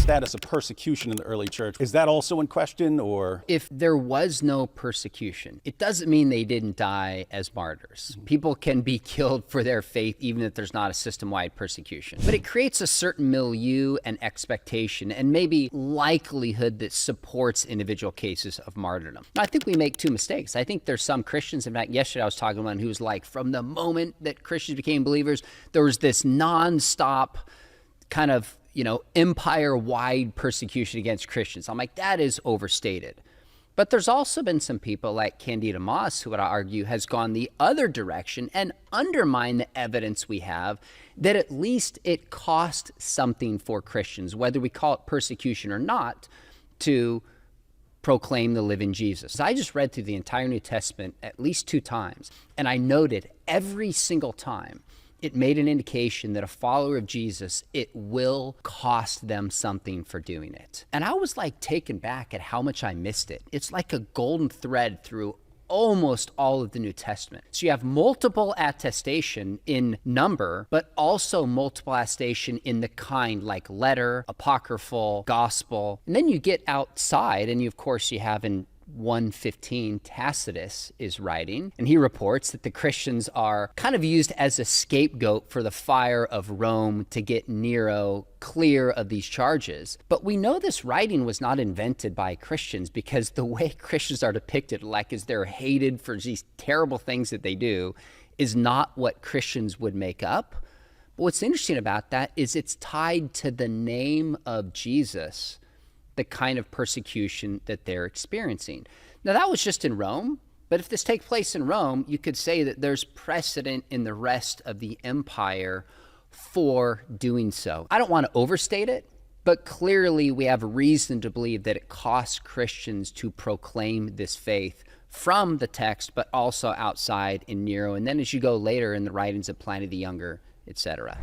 status of persecution in the early church. Is that also in question, or? If there was no persecution, it doesn't mean they didn't die as martyrs. People can be killed for their faith even if there's not a system-wide persecution. But it creates a certain milieu and expectation and maybe likelihood that supports individual cases of martyrdom. I think we make two mistakes. I think there's some Christians, in fact, yesterday I was talking to one who was like, from the moment that Christians became believers, there was this non-stop kind of, empire-wide persecution against Christians. I'm like, that is overstated. But there's also been some people like Candida Moss who would argue has gone the other direction and undermine the evidence we have that at least it cost something for Christians, whether we call it persecution or not, to proclaim the living Jesus. I just read through the entire New Testament at least 2 times, and I noted every single time it made an indication that a follower of Jesus, it will cost them something for doing it. And I was like taken back at how much I missed it. It's like a golden thread through almost all of the New Testament. So you have multiple attestation in number, but also multiple attestation in the kind like letter, apocryphal, gospel. And then you get outside and you have in 115, Tacitus is writing, and he reports that the Christians are kind of used as a scapegoat for the fire of Rome to get Nero clear of these charges. But we know this writing was not invented by Christians, because the way Christians are depicted, like as they're hated for these terrible things that they do, is not what Christians would make up. But what's interesting about that is it's tied to the name of Jesus, the kind of persecution that they're experiencing. Now, that was just in Rome, but if this takes place in Rome, you could say that there's precedent in the rest of the empire for doing so. I don't want to overstate it, but clearly we have reason to believe that it costs Christians to proclaim this faith from the text, but also outside in Nero. And then as you go later in the writings of Pliny the Younger, etc.